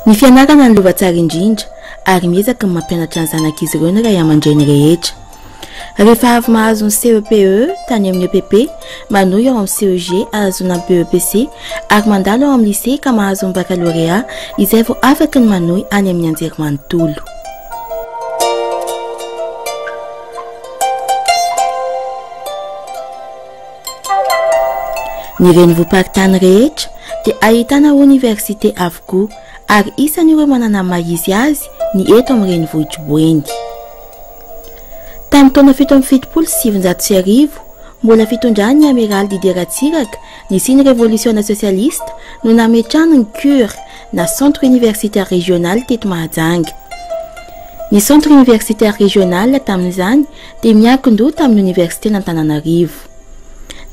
Ny fianarana ny lova tsara indrindra ary miezaka ny mampianatra ny zanak'izy ireo ny ray aman-dreny rehetra. Rehefa avy mahazo ny CEPE tany amin'ny EPP, manohy ao amin'ny CEG ahazona amin'ny BEPC ary mandalo ao amin'ny lycée ka mahazo ny baccalauréat izay vao afaka ny manohy any amin'ny anjerimanontolo. Ny renivohim-paritany rehetra dia ahitana université avokoa ary isan'ireo manana mahizy azy ny eto amin'ny renivohitra Boeny. Tamin'ny taona 1770 mbola fitondran'ny amiral Didier Ratsiraka ny signe révolutionnaire socialiste no nametrahany ny CUR na centre universitaire régional teto Mahajanga. Ny centre universitaire régional tamin'izany dia miankin-doha tamin'ny université n'Antananarivo.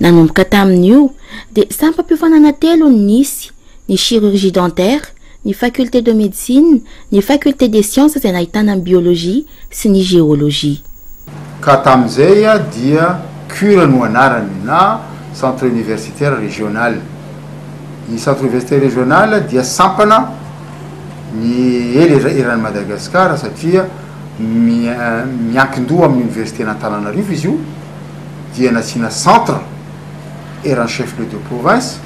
Nanomboka tamin'io dia sampam-piofanana telo ny nisy: ny chirurgie dentaire, ny faculté de médecine, ny faculté des sciences izay nahitana ny biologie sy ny géologie. Ka tamin'izay dia CUR no anarany na centre universitaire régional. Ny centre universitaire régional dia sampana ny eran'ny Madagasikara satria miankin-doha amin'ny université n'Antananarivo izy io, dia nasiana centre eran'ny chef-lieu de province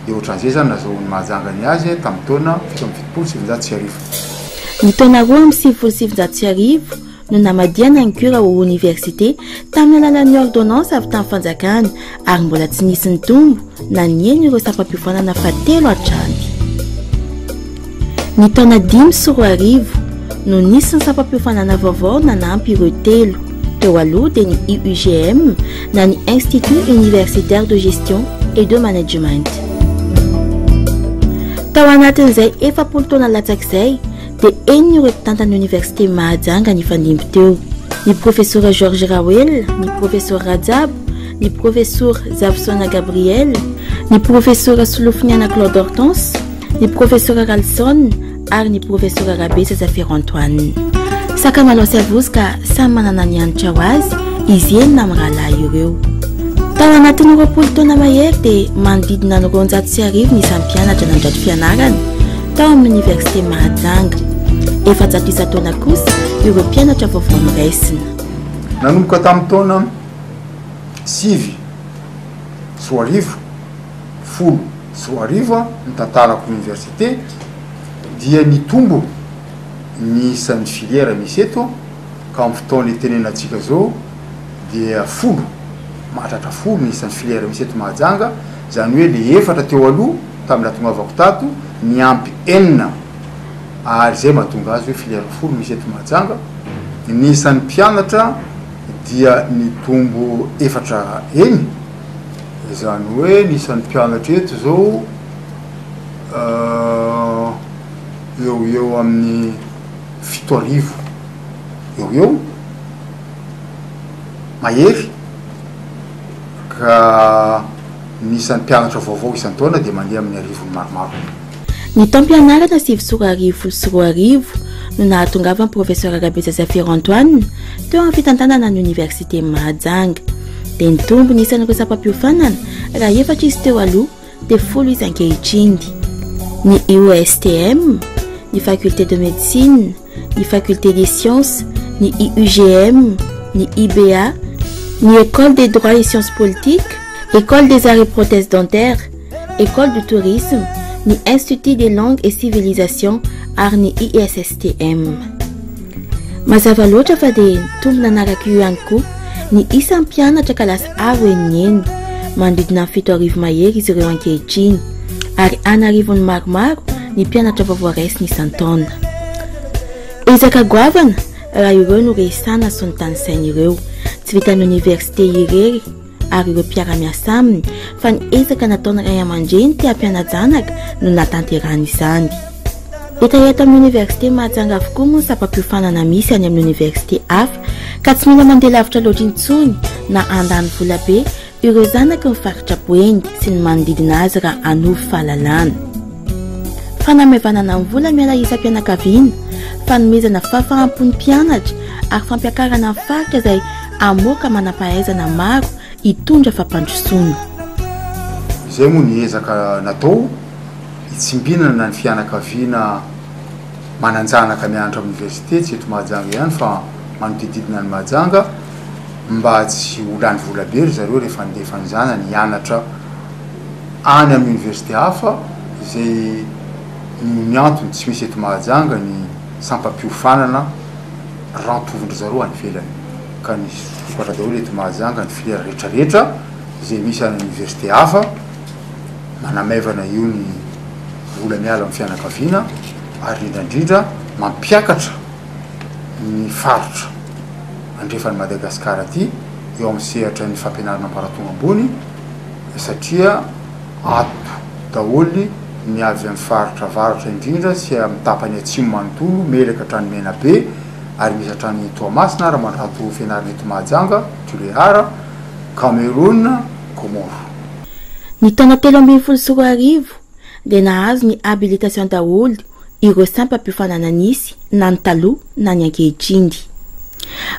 dia ohatran'izay zany nazahoany Mahajangany azy tamin'ny taona 1770. Ny taona 1770 no namadiana ny CUR ao université tamin'ny alalan'ny ordonnance avy tamin'ny fanjakana ary mbola tsy nisy ny tombo na nieny ireo sampam-piofanana fa telo hatrany. Ny taona 5 no nisy ny sampam-piofanana vaovao nanampy ireo telo. Teo aloha dia ny IUGM na ny Institut universitaire de gestion et de management. Tao anatin'izay 70 taona latsak'izay dia enina ireo mpitantana université Mahajanga nifandimby teo: ny professeur Georges Rawel, ny professeur Rajab, ny professeur Zavsona Gabriel, ny professeur Solofiniana Claude Hortense, ny professeur Ralson ary ny professeur Rabesa Zafir Antoine. Sakamalao sy avozoka samy manana ny anitra ho azy izy enina amin'ny rahalahy ireo. Tao anatin'ny 20 taona mahery dia manodidina ny 250 ny isan'ny mpianatra nandratra fianarana tao amin'ny université Mahajanga. 400 taona kosa ireo mpianatra vaovao noraisina. Nanomboka tamin'ny taona 5 soarivo folo soarivo ny tantarako université dia nitombo ny isan'ny filière misy eto ka amin'ny fotoana itenenatsika zao dia folo mahatratra folo ny isan'ny filière misy eto Mahajanga, zany hoe le efatra teo aloha tamin'ny nahatongavako tato ny ampy enina ary zay mahatonga azy hoe filière folo misy eto Mahajanga. Ny isan'ny mpianatra dia nitombo efatra eny, zany hoe ny isan'ny mpianatra eto zao eo amin'ny 7,000 eo mahery, ka ny isan'ny mpianatra vaovao isan-taona dia mandeha amin'ny arivony maromaro. Ny taom-pianarana 7,000 no nahatongava ny professeur Rabesa Zafir Antoine teo amin'ny fitantanana ny université Mahajanga. Dia nitombo ny isan'ireo sampam-piofanana raha efatra izy teo aloha dia 10 izy ankehitriny: ny IOSTM, ny faculté de médecine, ny faculté des sciences, ny IUGM, ny IBA, ny école des droits et sciences politiques, école des arts et prothèses dentaires, école du tourisme, ny institut des langues et civilisation ary ny ISSTM. Mazava loatra fa dia tombo nanaraka io ihany koa ny isan'ny mpianatra ka lasa avo eniny, manodidina 7,000 mahery izy ireo ankehitriny ary anarivony maromaro ny mpianatra vaovao raisiny isan-taona. Ezaka goavana raha ireo no resana sy ny tany sain'ireo, tsy vitan'ny université irery ary ireo mpiara-miasa aminy fa ny ezaka nataony ray aman-dreny tia mpiana-janaka no natanterana izany. Eto amin'ny université Mahajanga avokoa moa ny sampam-piofanana misy any amin'ny université hafa ka tsy mila mandeha lavitra loatra intsony na andany vola be ireo zanaka ny faritra Boeny sy ny manodidina azy raha hanovy fahalalana. Fanamevanana ny vola miala isam-pianakaviana, fanomezana fahafahampon'ny mpianatra ary fampiakarana ny faritra izay amoaka manam-pahaizana maro hitondra fampandrosoana. Izay moa ny ezaka natao hitsimbinana ny fianakaviana mananjanaka mianatra université tsy eto Mahajanga ihany fa manodididina ny Mahajanga mba tsy olany volabery zareo rehefa andefa an'izany nianatra any amin'ny université hafa izay miantony tsy misy eto Mahajanga ny sampam-piofanana rantovindry zareo any ivelany ka ny sokatra daholo eto Mahajanga ny filière rehetrarehetra izay misy any université hafa manamevana io ny vola miala amin'ny fianakaviana ary indrindra mampiakatra ny faritra andrefan'ny Madagasikara aty eo amin'ny sehatra ny fampianarana ambaratonga ambony satria ato daholo ny avy amin'ny faritra avaratra indrindra sy amin'ny tapany atsimo manontolo melaka hatrany Menabe ary misy hatrany Toamasina raha mandrato fianarana eto Mahajanga Tuléar Cameroun Comore. Ny taona 2014 dia nahazo ny habilitation daholo ireo sampam-piofanana nisy na ny taloha na ny ankehitriny.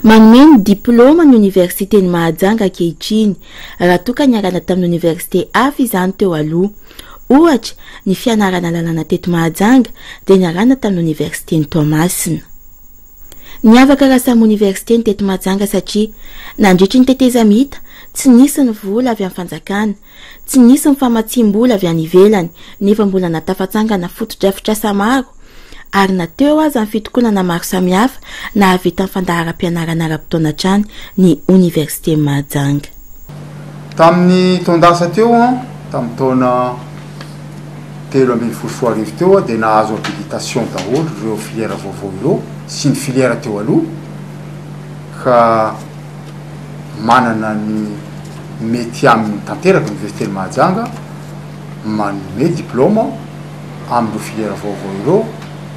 Manome ny diplôma ny université ny Mahajanga ankehitriny raha toa ka niarana tamin'ny université hafa izany teo aloha. Ohatra ny fianarana lalàna teto Mahajanga dia niarana tamin'ny université ny Toamasina. Niavaka raha samy université ny teto Mahajanga satria nandritry ny teteza mita tsy nisy ny vola avy amin'ny fanjakana, tsy nisy ny famatsim-bola avy any ivelany nefa mbola natafatsangana foto-drafitrasa maro ary nateo azy amin'ny fitokonana maro samihafa na havita amin'ny fandaharam-pianarana ara-potoana hatrany ny université Mahajanga. Tamin'ny taondasa teo tamin'ny taona 2014 teo dia nahazo habilitation daholo ireo filière vaovao ireo sy ny filière teo aloha ka manana ny mety amin'ny tanteraka université ny Mahajanga manome diplôma amin'ireo filière vaovao ireo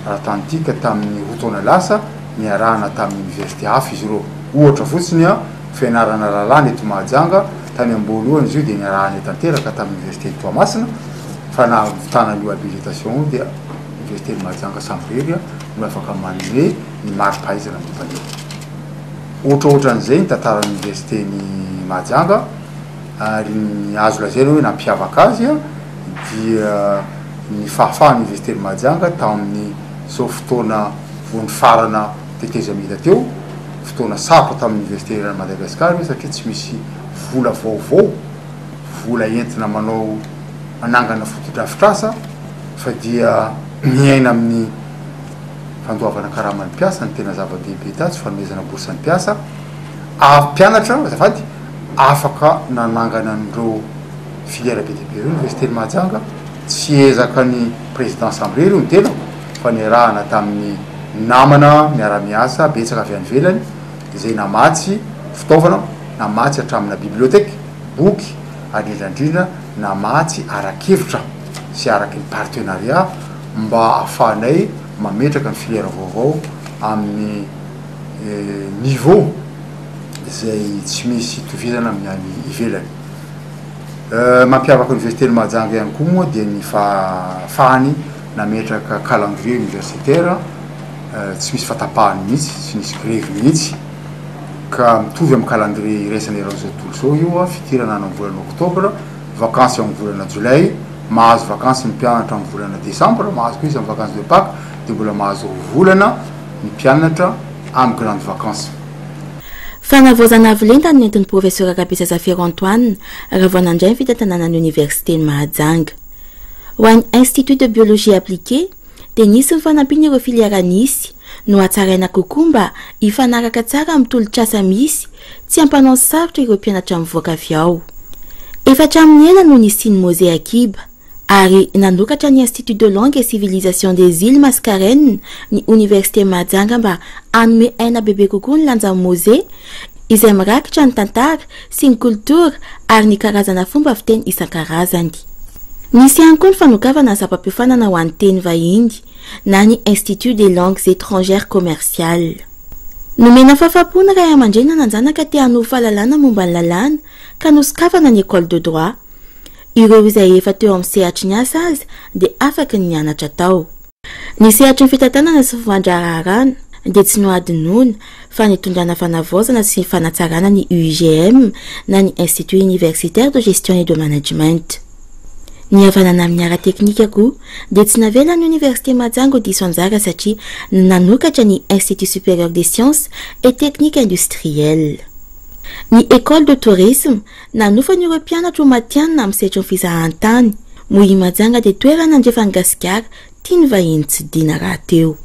raha tantika tamin'ny roa taona lasa niarahana tamin'ny université hafa izy ireo. Ohatra fotsiny fianarana lalàna eto Mahajanga tany am-boalohany izy io dia niarahana tanteraka tamin'ny université ny Toamasina fa nahavitana io habilitation dia université ny Mahajanga samirery no afaka manome ny mari-pahaizana mampaneo. Ohatrohatran'izay ny tantaran'ny université ny Mahajanga ary ny azo lazaina hoe nampiavaka azy dia ny fahafahan'ny université ny Mahajanga tamin'ny zao fotoana voan'ny farana teteza mita teo fotoana sarotra tamin'ny université iray Madagasikara satria tsy misy vola vaovao vola entina manao manangana foto-drafitrasa fa dia miaina amin'ny fandoavana karaman'ny mpiasa ny tena zava-dehibe tatsy fanomezana boursan'ny mpiasa mpianatra azafady afaka nanangana an'ireo filière be dia be ireo université ny Mahajanga tsy ezaka ny président assemblée ireo ny tena fa niarahana tamin'ny namana miara-miasa betsaka avy any ivelany izay namatsy fitaovana namatsy hatramina bibliotèque boky ary indrindra namatsy arakevitra sy araky ny partenariat mba ahafahanay mametraka ny filière vaovao amin'ny niveau izay tsy misy tovizana amin'ny any ivelany. Mampiavaka université ny Mahajanga ihany koa moa dia ny fahany nametraka calendrier universitaire tsy misy fatapahany mihitsy tsy misy grevy mihitsy ka mitovy amin'ny calendrier iraisany eran'izao tontolo izao io fitirana any amin'ny volana octobre, vacances amin'ny volana jolay, mahazo vacances ny mpianatra amin'ny volana décembre, mahazo koa izy amin'ny vacances de Pâques dia mbola mahazo volana ny mpianatra amin'ny grande vacances. Fanavoazana avolenta ny nentin'ny professeur Rabesa Zafiro Antoine raha vao nandray ny fitantanana ny université ny Mahajanga. Ho an'ny Institut de biologie appliquée dia nisy ny fanampiana ireo filière nisy no hatsaraina kokoa mba hifanaraka tsara amin'ny tolotrasa misy tsy hampanao sarotra ireo mpianatra mivoaka avy ao. Efatra amin'ny ela no nisy Mosée Akiba ary nanokatra ny Institut de langue et civilisation des îles Mascareignes ny université Mahajanga mba hanome aina bebe kokoa ny lanja Mosée izay mirakitra ny tantara sy ny kultura ary ny karazana fomba fiteny isan-karazany. Nisy ihany koa ny fanokavana ny zava-piofanana ho an'ny teny vahiny na ny Institut des langues étrangères commerciales. Nomena fafapona ray aman-dreny nanjanaka te hanova fahalalana momba ny lalàna ka nosokafana ny école de droit. Ireo izay efa teo amin'ny sehatry ny asa azy dia afaka ny mianatra tao. Ny sehatry ny fitantanana sy fivandrararana dia tsy noadinoana fa nitondrana fanavaozana sy fanatsarana ny UIGM na ny Institut universitaire de gestion et de management. Ny havanana amin'ny ara teknika koa dia tsy navela ny Université Mahajanga diso anjara satria nanokatra ny Institut supérieur des sciences et techniques industrielles. Ny école de tourisme nanofa ny ireo mpianatra ho matianina amin'ny setrony fizahantany. Moa i Mahajanga dia toerana andrefa Madagasikara tiany vahiny tsy dina raha teo.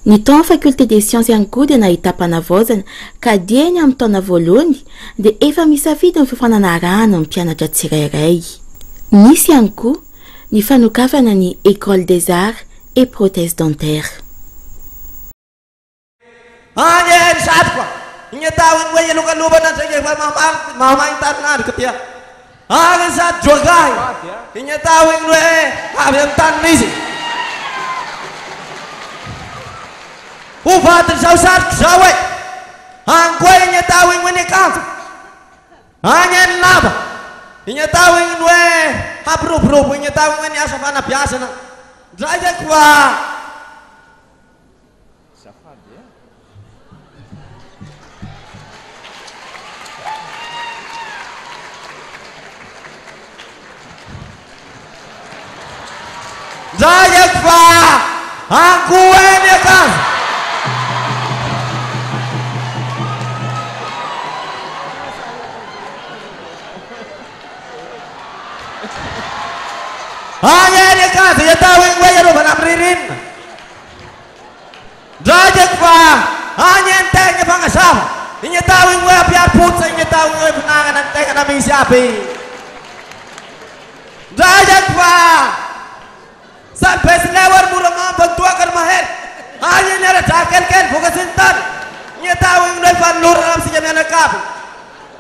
Ny tao faculté des sciences ihany koa dia nahita mpanavaozana ka dieny amin'ny taona voalohany dia efa misafidy ny fifananarahana amin'ny mpianatra tsirairay. Nisy ihany koa ny fanokafana ny école des arts et prothèses dentaires. Uvaty zao satroky zao e ankoa igny atao igny hoe akanjo agny any lava igny atao igny hoe hampiroborobo igny atao igny hoe niasa fanabiazana ndray zay koa ndray zay koa ankoa ny akanjo Agny akanjo atao igny hoe iarovana amin'ny ririnina ndraiky fa agny ny tegna fagnazava igny atao igny hoe ampiaripotsa igny atao igny hoe finagnana ny tegna misy aby ndraiky fa salpesinao ary moramamba toakany mahery agny ny aradraha kelikely vokatsy ny tany igny atao igny hoe fanolorana amitsika mianakavy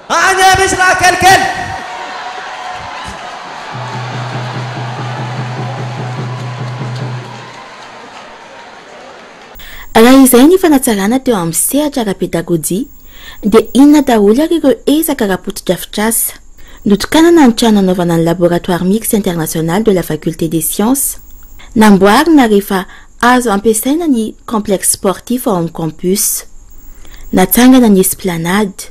agny misy raha kelikely raha izay ny fanatsarana teo amin'ny sehatra ara-pédagogie dia inona daholo ary ireo ezaka raha-potitra-fitrasa notokanana ny trano anaovana ny laboratoire mixte international de la faculté des sciences namboarina rehefa azo ampiasaina ny complexe sportif ao amin'ny campus natsangana ny esplanade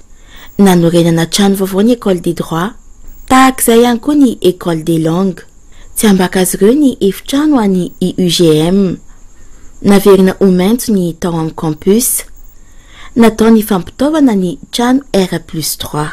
nanorenana trano vaovao ny école des droits tahaka izay ihany koa ny école des langues tsy ambaka azy ireo ny efitrano any IUGM naverina ho maintso ny tao amin'ny campus natao ny fampitaovana ny trano R+3.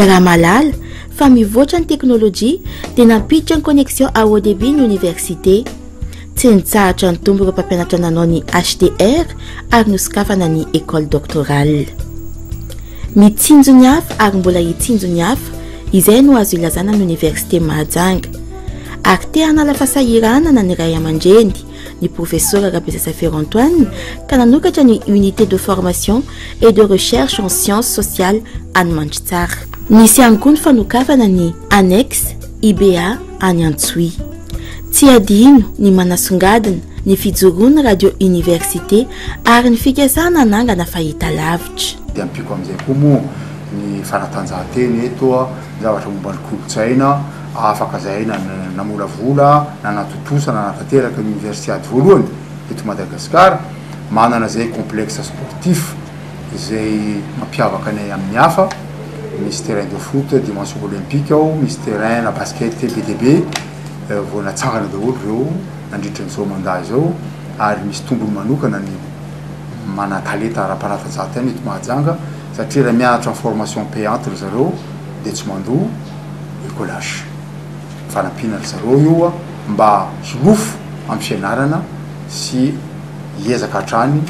Raha malala fa mivoatra ny teknôlôjia dia nampiditra ny connexion à haut débit ny université tsy nitsahatra ny tombo ireo mpampianatra nanao ny HDR ary nosokafana ny école doctorale. Mitsinjo ny hafa ary mbola hitsinjo ny hafa izay no azo ilazana ny Université Mahajanga ary te hanala fahasahiranana ny ray aman-dreny ny professeur Rabezasa Ferontoine ka nanokatra ny unité de formation et de recherche en sciences sociales any Mandritsara. Nisy ihany koa ny fanokafana ny annexe IBA any Antsoy. Tsy adino ny manasongadina ny fijoroana radio université ary ny fikasana anangana fahita lavitra. Dia ampiko amin'izay koa moa ny fanatanjahanteny eto zavatra momba ny kolotsaina afaka zay namolavola nanatotosa nanatanteraka ny universiade voalohany eto Madagasikara manana zay complexe sportif izay mampiavaka anay amin'ny hafa misy terrain de foot dimension olympique ao misy terrain na basket BDB vao natsangana daholo reo nandritra n'izao mandat izao ary misy tombony manokana ny manatalenta ara-panatanjahantena eto Mahajanga satria raha mianatra formation payante ry zareo dia tsy mandoa écolage fanampina ry zareo io mba hilofo amin'ny fianarana sy hiezaka hatrany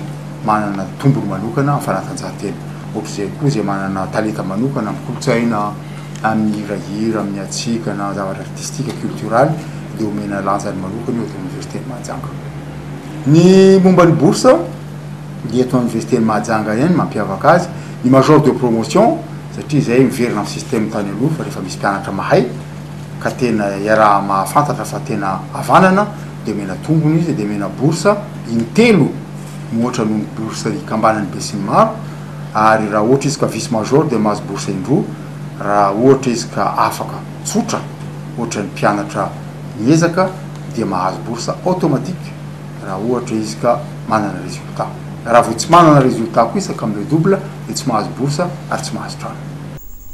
manana tombony manokana amin'ny fanatanjahantena ohatr'izay koa izay manana talenta manokana amin'ny kolotsaina amin'ny hirahira amin'ny atsikana zavatra artistique culturel dia omena lanjany manokana eo eto Université Mahajanga. Ny momba ny bourse dia eto Université Mahajanga ihany mampiavaka azy ny major de promotion satria izay miverina amin'ny système tany aloha fa rehefa misy mpianatra mahay ka tena iaraha mahafantatra fa tena havanana dia mena tombony izy dia mena bourse intelo moatra noho ny bourse ikambanany be sy ny maro ary raha ohatra izy ka vice major dia mahazo bourse indroa raha ohatra izy ka afaka tsotra ohatra ny mpianatra miezaka dia mahazo bourse automatique raha ohatra izy ka manana résultat. Raha vao tsy manana résultat koa isaka amin'ny double dia tsy mahazo bourse ary tsy mahazo trano.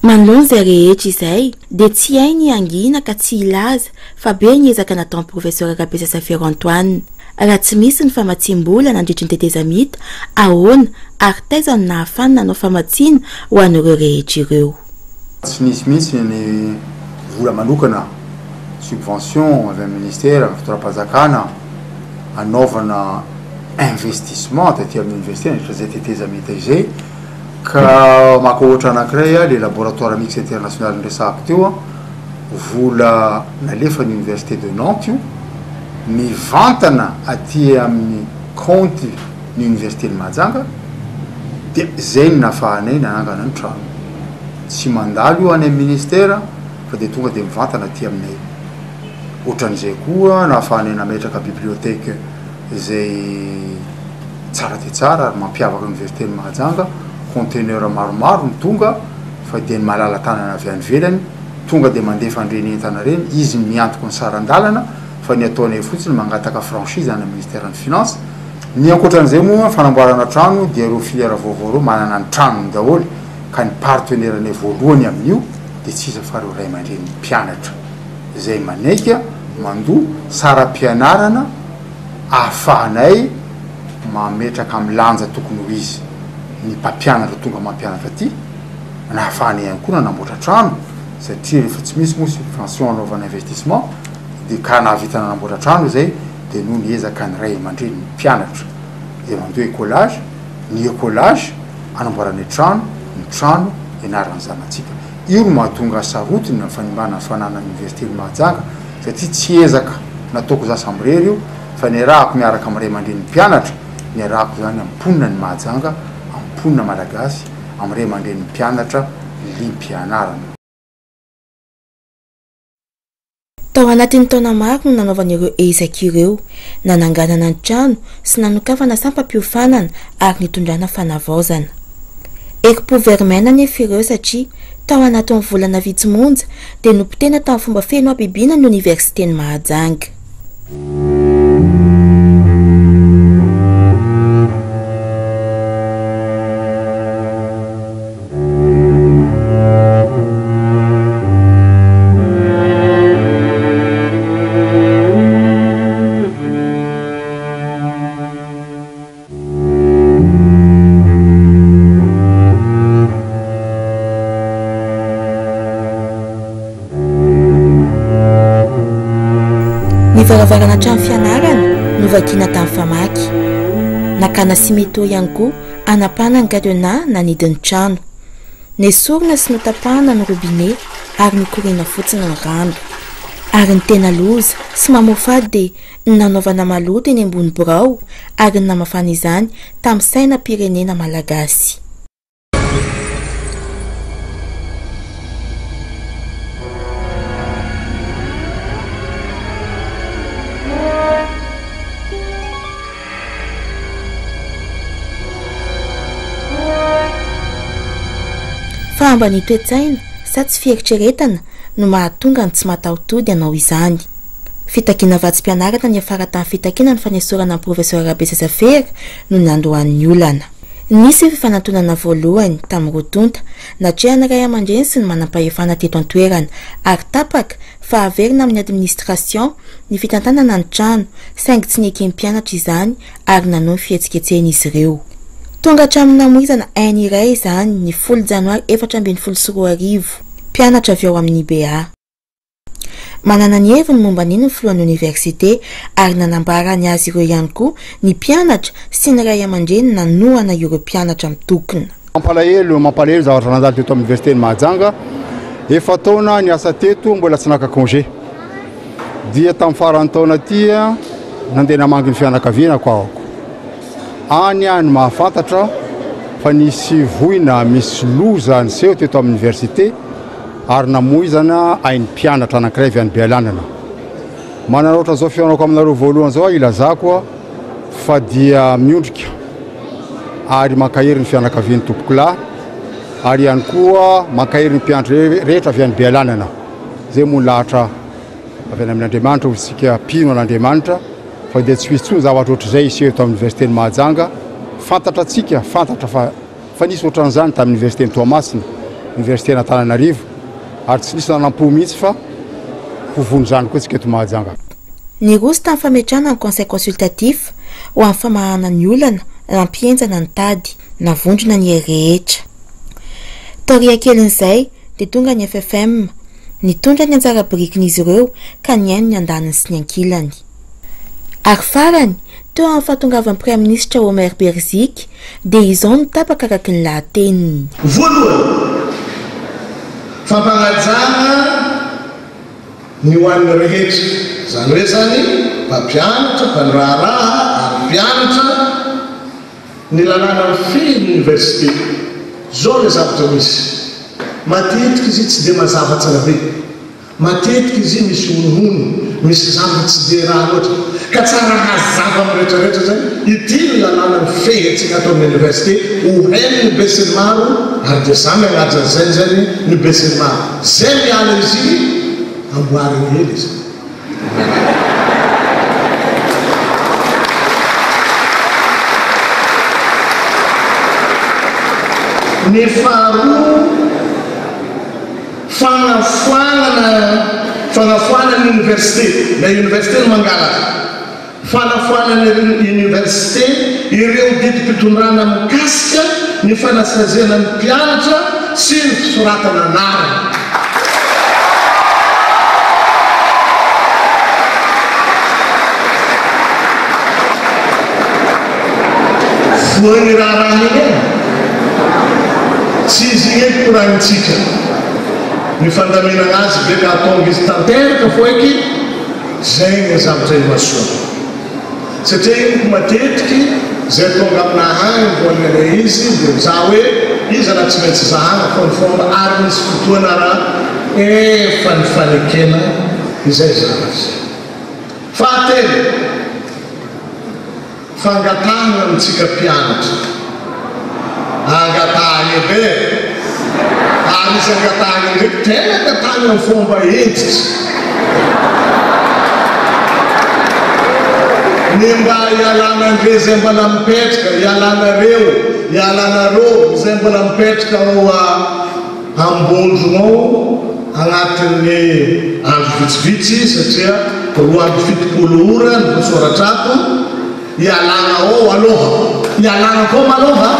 Manoloana izay rehetra izay dia tsy hay ny angina ka tsy ilaza fa be ny ezaka nataon'ny professeur Rabesa Safiero Antoine. Raha tsy misy ny famatsiam-bola nandritra ny tetezamita ahoana ary taiza no nahafany nanao famatsiana ho an'ireo rehetra ireo. Tsy nisy mihitsy ny vola manokana subvention avy amin'ny ministère fitoeram-panjakana anaovana investissement taty amin'ny université nandritra zay tetezamita izay ka maka ohatra anankiray le laboratoire mix international nresahako teo vola nalefa ny université de Nantes io mivantana aty amin'ny compte ny université ny Mahajanga dia zay ny nafahanay nanangana ny trano tsy mandalo io any amin'ny ministère fa dia tonga dia mivantana aty aminay. Ohatran'izay koa nafahanay nametraka bibliothèque zay tsara dia tsara ary mampiavaka université ny Mahajanga conteneur maromaro ny tonga fa dia ny malala tanana avy any velany tonga dia mandefa andreny entana reny izy miantoko ny sarandalana fa ny ataonay fotsiny mangataka franchise any ministère ny finance. Ny ankoatran'izay moa fanamboarana trano dia ireo filière vaovao reo manana ny tranony daholo ka ny partenaire-nay voalohany amin'io dia tsy iza fa reo ray aman-dreny mpianatra izay manaika mandoa saram-pianarana ahafahanay mametraka amin'ny lanja tokony ho izy ny mpampianatra tonga mampianatra aty nahafahanay ihany koa nanamboatra trano satria rehefa tsy misy moa subvention anaovana investissement dia ka nahavita nanamboatra trano izay dia noho ny ezaka ny ray aman-dreny ny mpianatra dia mandoa écolage ny écolage anamboarany trano ny trano ianarany zanatsika. Io no mahatonga sarotiny ny fanimbana fananany université ny Mahajanga satria tsy ezaka nataoko za sambirery io fa ny rahako miaraka amin'ny ray aman-dreny ny mpianatra ny rahako zany amponina ny Mahajanga amponina malagasy amin'ny ray aman-dreny ny mpianatra limpianarana. Tao anatin'ny taona maro no nanaovana ireo ezaka ireo nananganana ny trano sy nanokafana sampam-piofanana ary nitondrana fanavaozana. Ekipo vermaina nefa ireo satria tao anatin'ny volana vitsimonja dia nompitena tamin'ny fomba feno abibiana ny université ny Mahajanga. Nivaravarana trano fianarana no vakiana tamin'ny famaky. Nakana simeto ihany koa anapahana ny gardena nanidiny trano. Nesorina sy notapahana ny robinet ary nikorina fotsiny ny rano. Ary ny tena loza sy mamofady dia ny nanaovana maloto eny ambony birao ary ny namafana izany tamin'ny sainam-pirenena malagasy. Famba ny toe-tsaina sa tsy fieritreretana no mahatonga ny tsy mataotody anao izany. Fitakiana vatsim-pianarana ny afara tamin'ny fitakiana ny fanesorana ny professeur Rabesa Safiero no nandohan'ny olana. Nisy fifanantonana voalohany tamin'ny rotonta natrehana ray aman-dreny sy ny manam-pahefana teto an-toerana ary tapaka fa averina amin'ny administration ny fitantanana ny trano saingy tsy niekeny mpianatra izany ary nanao fihetsiketsehana izy ireo. Tonga hatramin'ny namoizana hainy iray izany ny 10 janoary 2024 mpianatra avy ao amin'ny IBA. Manana ny heviny momba niny ny filohan'ny université ary nanambarany azy ireo ihany koa ny mpianatra sy ny ray aman-dreny nanohana ireo mpianatra mitokona. Mampalahelo zavatra nandalo teto amin'ny université ny Mahajanga efa taona ny asa teto mbola tsy naka congé dia tamin'ny farany taona tia nandeha namangy ny fianakavianako ahako any mahafantatra fa nisy voina misy loza niseho teto amin'ny université ary namoizana hainy mpianatra anankiray avy any Bealanana. Manana ohatra zao fianako aminareo voalohany zao ilazako fa dia miondrika ary makahery ny fianakavian'ny tompoko lahy ary ihany koa makahery ny mpianatra rehetra avy any Bealanana. Zay moa lahatra avy any amin'Andriamanitra isika pino an'Andriamanitra fa dia tsy misy tsony zavatra ohatr'izay isika eto amin'ny université ny Mahajanga fantatra atsika fantatra fa nisy ohatran'izany tamin'ny université ny Toamasina université n'Antananarivo ary tsy nisy nanampo mihitsy fa hovony zany koa tsika eto Mahajanga. Ny roso tamin'ny fametrahana ny conseil consultatif ho amin'ny famahana ny olana nampienjana ny tady na vondrona ny rehetra. Taoria kelin'izay dia tonga ny FFM nitondra ny anjara birikin'izy ireo ka niaino ny andaniny sy ny ankilany. Ary farany teo amin'ny fahatongavan'ny Prime Ministre Omer Berzik dia izao nitapaka araky ny lahateniny. Voalohany fampagnajanana ny hoan'ny rehetra zany hoe zany mpampianatra mpandraharaha ary mpianatra ny lalàna ny feny université zao le zavatra misy matetika izy tsy dia mazava tsara be matetika izy misy honihony misy zavatra tsy dia raha loatra ka tsara hazava amin'ny rehetrarehetra zany ity ny lalàna ny fehintsika atao amin'ny université ho hainy ny besiny maro ary dia zany agnaja zay zany ny besiny maro zay miala izy amboariny hely izy. Ny faharoa fanafoana ny université la université ny mangala fanafoana ny université ireo didim-pitondrana mikasika ny fanasazena ny mpianatra sy ny fisoratana anarana. Voany raharaha iny tsy izy eny koranitsika ny fandaminana azy be ka atonga izy tanteraka foiky zay ny zavatra masoa satria iny matetiky zay tonga aminahany voan'ile izy dia za hoe izy raha tsy maintsy zahana fomba ary misy fotoana raha efa ny fanekena izay zavatra. Fahatelo fangatahana amintsika mpianatra angatahany be ary izy angatahany ndraiky tena angatahany amin'ny fomba entitra ny mba ialana andre zay mbola mipetraka ialanareo ialanareo zay mbola mipetraka ao ambondronao agnatin'ny andro vitsivitsy satria roa andro fitopolo ora ny voasoratrato ialana ao aloha ialana koa maloha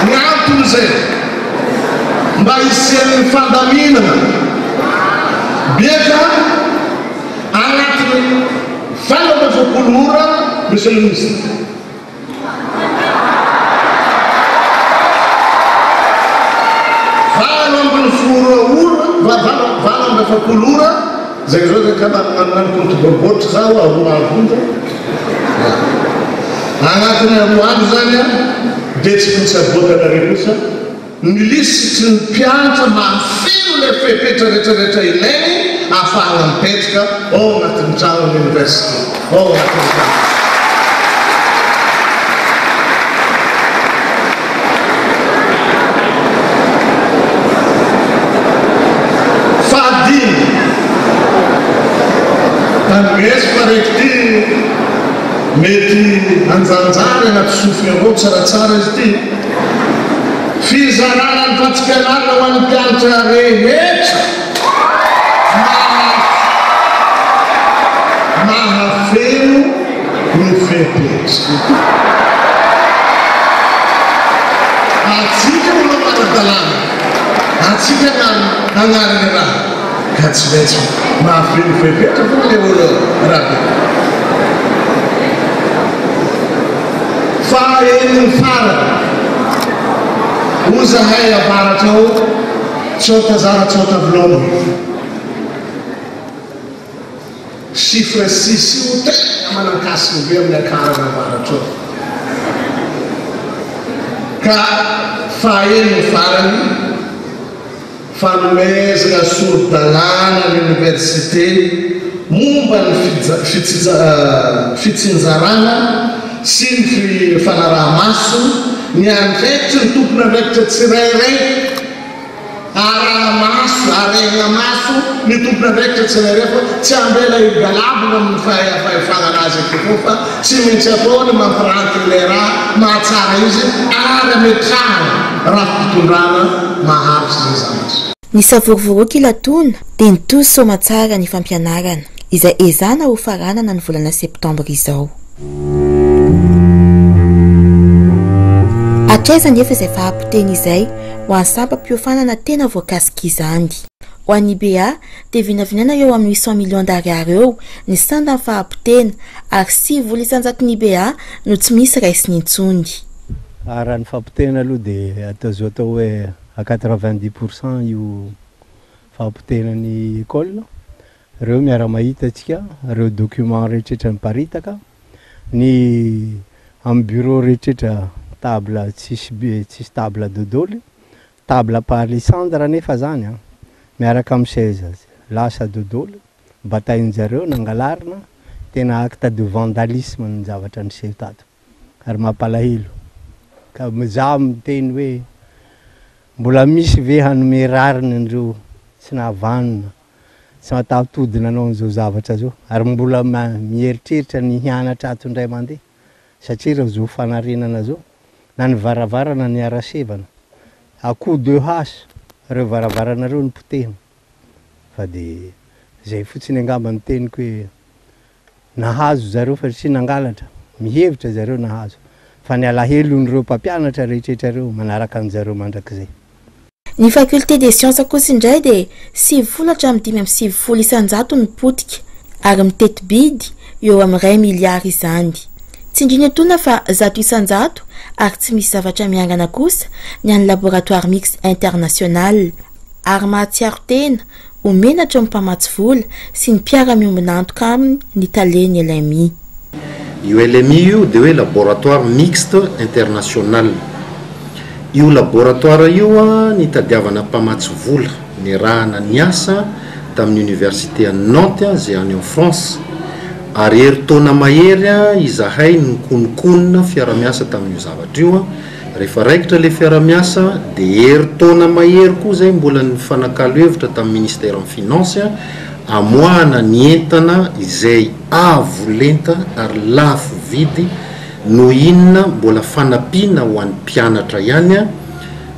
ny antony zay mba isian'ny fandaminana biaka agnatin'ny 24 ora monsieur le ministre fakulura zay zao zay kama anankonto borbotra zao ahoandro agnatin'ny aroandro zany a dia tsy maintsy aboakanareo kosa ny lisitry ny mpianatra mahafeno le fepetra rehetrarehetra ilainy ahafahana mipetraka ao agnatin'ny tranon'ny université ao agnatin'ny trano. Mesy faraiky ty mety anjanjary agnaty sofiny avao tsaratsara izy ty fizarana ny vatsikanaana ho an'ny mpianatra rehetra mahafeno ny fepetra atsika molo maradalana atsika agnariny raha ka tsy maintsy mahafeno fepetra fo le olo raha fa eny farany ozahay avaratra ao tsota zara tsota vilomony chiffre 6 io tena manankasiny be amin'ny akarana avaratra ao ka fa eny farany fanomezana soro-dalàna l'université momba ny fitsinjarana sy ny fanaraha-maso ny andraikitry ny tompony andraikitra tsirairay aramaso aregna maso ny tompony andraikitra tsirairay fa tsy ambela igalabona amin'ny fahefana azy akeo fa tsy maintsy ataony mampiranty le raha mahatsara izy ary ametrahana raha fitondrana maharitsy zay zavatra. Ny savorovoroky ilatona dia nitozy somatsara ny fampianarana izay ezana ho faranana ny volana septambra izao. Hatraiza nefa izay fahampiteny izay ho an'ny sampam-piofanana tena voakasika izany. Ho an'ny BA dia vinavinana eo amin'ny 800 millions d'ariary eo ny sanda ny fahampitena ary 9 isanjaton'ny BA no tsy misy raisiny intsony. Raha ny fahampitena aloha dia atao hoe à 90% io fahampitenan'ny école. Reo miara-mahita antsika, reo document rehetrarehetra miparitaka, ny amin'ny bureau rehetrarehetra table tsisy table dodoly, table palissandre nefa zany miaraka amin'ny seza lasa dodoly, bataillon-jareo nangalarina, tena acte de vandalisme ny zavatra niseho tato ary mampalahelo. Ka mizaha miteny hoe mbola misy ve hanome rariny andreo tsy nahavanona tsy matapitodina anao n'izao zavatra zao ary mbola mieritreritra ny hianatra ato indray mandeha satria raha zao fanarenana zao na ny varavarana ny arasevana akoho de haso reo varavarana reo ny potehina fa dia zay fotsiny angamba ny teniko hoe nahazo zareo fa tsy nangalatra mihevitra zareo nahazo fa ny alahelo nyreo mpampianatra rehetrarehetra reo manaraka an'zareo mandrakizay. Ny faculté des sciences kosa indray dia 9.5 isanjato ny potika ary mitety bidy eo amin'ny 1 miliary izany. Tsy indrina tona fa 100 isanjato ary tsy misy zavatra miangana kosa ny an'ny laboratoire mix international ary mahatsiaro tena omenatra amin'ny mpamatsy vola sy ny mpiara-miombina antoka aminy ny taleny LMI. Io LMI io dia hoe laboratoire mixte international. Io laboratoire io nitadiavana mpamatsy vola ny rahana ny asa tamin'ny université Nantes zay any en France ary heritaona mahery izahay nikonokonona fiara-miasa tamin'io zavatra io rehefa raikitra le fiara-miasa dia heritaona mahery koa zay mbola ny fanakalo hevitra tamin'ny ministère en finance amoahana ny entana izay avo lenta ary lafo vidy no inona mbola fanampiana ho an'ny mpianatra ihany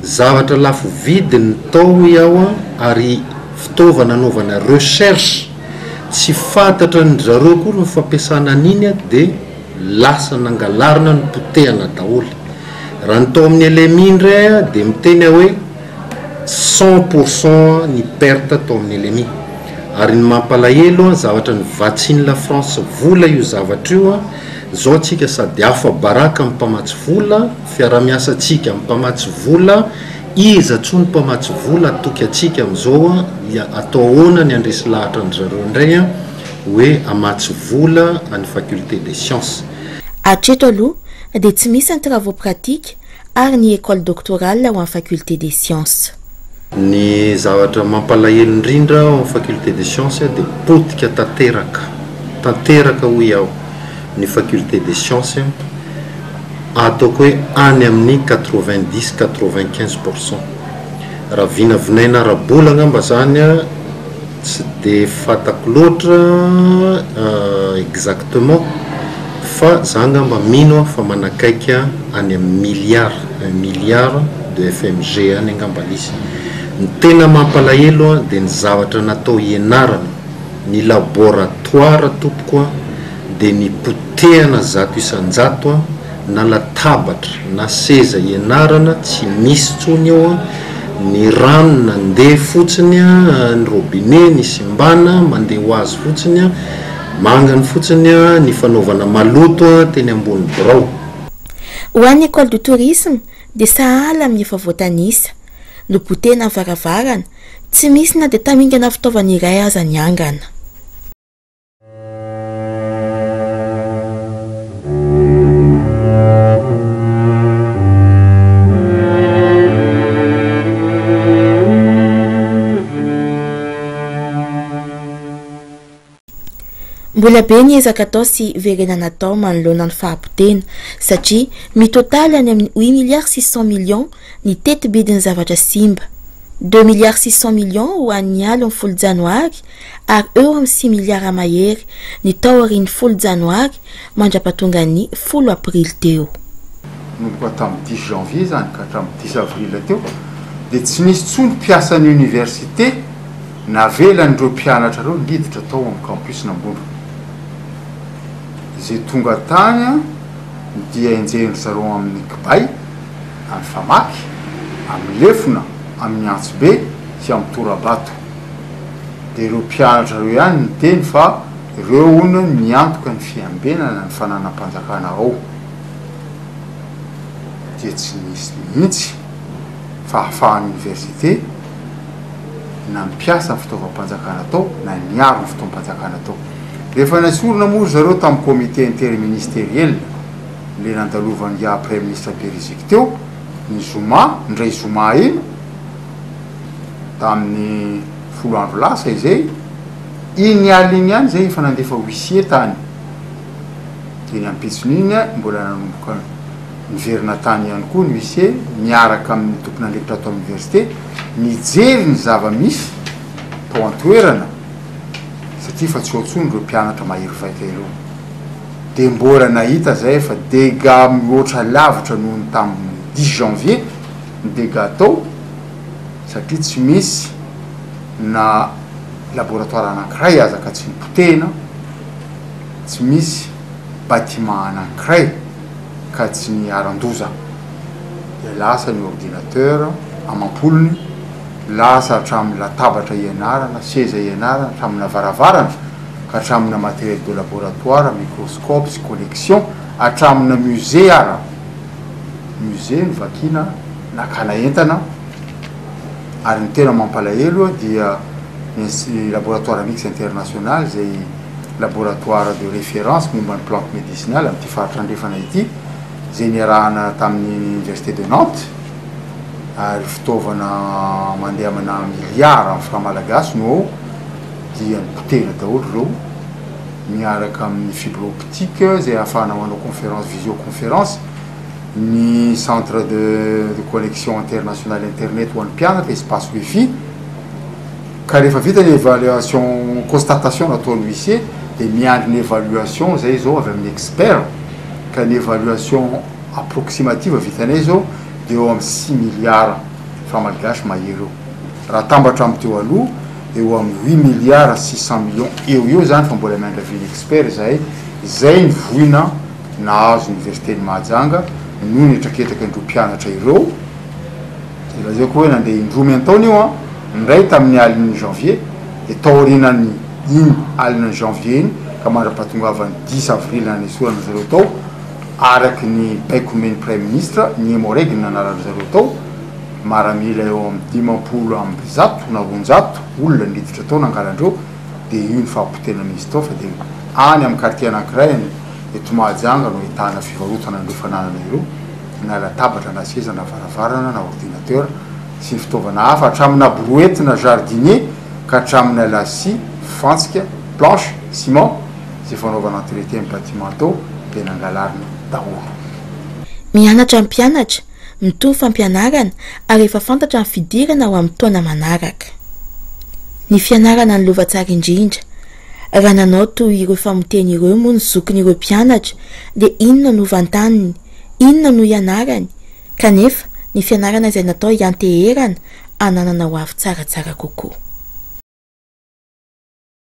zavatra lafo vidy ny tao iaho ary fitaovana anaovana recherche tsy fantatra ny zareo koa ny fampiasana an'iny dia lasa nangalarina ny potehana daholo. Raha ny tao amin'ny LMI indray dia miteny hoe 100% ny perte tao amin'ny LMI ary ny mampalahelo zavatra ny vatsiny la France vola io zavatra io zao atsika sady hafa baraka amin'ny mpamatsy vola fiara-miasa atsika amin'ny mpamatsy vola iza tsony mpamatsy vola atoky atsika amin'izao atao ahoana ny andresy lahatra ny zareo indray hoe amatsy vola any faculté des sciences. Hatreto aloha dia tsy misy ny travaux pratique ary ny école doctorale ho amin'ny faculté des sciences. Ny zavatra mampalahelo indrindra ao amin'ny faculté des sciences dia potika tanteraka ho iaho ny faculté des sciences ataoko hoe any amin'ny 90-95%. Raha vinavinaina arabolana mba zany tsy dia fatako loatra exactement fa zangamba mino fa manakaika any amin'ny milliard de FMG any angamba lisy. Ny tena mampalahelo dia ny zavatra natao ianarana ny laboratoire tompoko dia ny potehana 100 isanjato na latabatra na seza ianarana tsy misy tsony eo ny rano nandeha fotsiny ny robinet ny simbana mandeha ho azy fotsiny mangany fotsiny ny fanaovana maloto teny ambony birao. Ho an'ny école du tourisme dia sahala amin'ny efa voatanisa no potehana varavarana tsy misy na dia tamingana fitaovana iray aza ny angana. Mbola be niezaka atao sy verenana atao manoloana ny fahampotena satria mitotaly any amin'ny 8 milliards 600 millions ny tetibidiny zavatra simba, 2 milliards 600 millions ho an'ny alo amin'ny 10 janoary ary eo amin'ny 6 milliards mahery ny tao arin'ny 10 janoary mandrapatonga ny 10 aprily teo. Nomboka tamin'ny 10 janvier zany ka hatramin'ny 10 avril teo dia tsy nisy tsony mpiasan'ny université navelan'ireo mpianatra ireo liditra tao amin'ny campus Nambondro. Izay tonga tany dia enjehiny zareo amin'ny kibay, amin'ny famaky, amin'ny lefona, amin'ny Antsibe sy amin'ny Torabato. Dia ireo mpianatra ireo ihany ny teny fa ireo hono miantoka ny fiambenana ny fananam-panjakana ao. Dia tsy nisy mihitsy fahafahan'ny université na mipiasa ny fitaovam-panjakana tao na niaro ny fitaovam-panjakana tao. Rehefa nasorona moa zareo tamin'ny comité interministériel le nandalovan'ny après ministre Beriziky teo ny Zoma, ndray Zoma iny tamin'ny 10 andro lasa izay iny aliny ihany zay efa nandefa huissier tany. Dia ny ampitson'iny mbola nanomboka niverina tany ihany koa ny huissier miaraka amin'ny tompon'andraikitra ato amin'ny université mijery ny zava-misy tao an-toerana satria fa tsy ohatsony ireo mpianatra mahery vaika ireo. Dia mbola nahita zay fa dégâts mihoatra lavitra noho ny tamin'ny 10 janvier ny dégâts tao satria tsy misy na laboratoire anankiray azaka tsy nipotehina, tsy misy bâtiment anankiray ka tsy ny aran-doza. Dia lasa ny ordinateur amam-polony, lasa hatramin'ny latabatra ianarana, seza ianarana, hatramin'ny varavarana ka hatramin'ny matériel de laboratoire, microscope sy collection, hatramin'ny musée ara. Musée ny vakina nakana entana ary ny tena mampalahelo dia ny laboratoire mix international zay laboratoire de référence momba ny plante médicinale amin'ity faritra andrefana ity zay niarahana tamin'ny université de Nantes ary fitaovana mandeha amina milliard amin'ny francs malagasy no ao dia nipotehina daholo ireo miaraka amin'ny fibre optique zay ahafahana manao conférence visioconférence, ny centre de connexion internationale internet ho an'ny mpianatra espace wifi. Ka rehefa vita ny évaluation constatation nataon'ny huissier dia miandry ny évaluation zay zao avy amin'ny expert ka ny évaluation approximative vitanay zao dia eo amin'ny 6 milliards francs malagasy mahery eo. Raha tambatra amin'ny teo aloha eo amin'ny 8 milliards 600 millions eo zany fa mbola miandry avy ny expert zay ny voina nahazo université ny Mahajanga noho ny etraketaka indro mpianatra ireo. Dia lazao koa hoe nandeha indromy an-taona io ndray tamin'ny alin'ny janvier dia taorinan'ny iny alin'ny janvier iny ka mandra-pahatongavany 10 avril nanesorana zareo tao araky ny baikomen'ny premier ministre ny Emoregy ny nanarana zareo tao maramila eo amin'ny 50 amby zato na 100 olona niditra tao nangalandreo. Dia io ny fahampotena misy tao fa dia any amin'ny quartier anankiray eto Mahajanga no ahitana fivarotana andreo fananana ireo na latabatra na seza na varavarana na ordinateur sy ny fitaovana hafa hatramina brouette na jardinier ka hatramina lasia, fantsika, planche, ciment zay fanaovana entretien amin'ny bâtiment tao dia nangalarina daholo. Mianatra ny mpianatra mitovy fampianarana ary efa fantatra ny fidirana ao amin'ny taona manaraka. Ny fianarana ny lova tsara indrindra. Raha nanao toy ireo famoteny ireo moa ny zokin'ireo mpianatra dia inona no vantaniny, inona no ianarany, kanefa ny fianarana izay natao hianteherana ananana ho avy tsaratsara kokoa.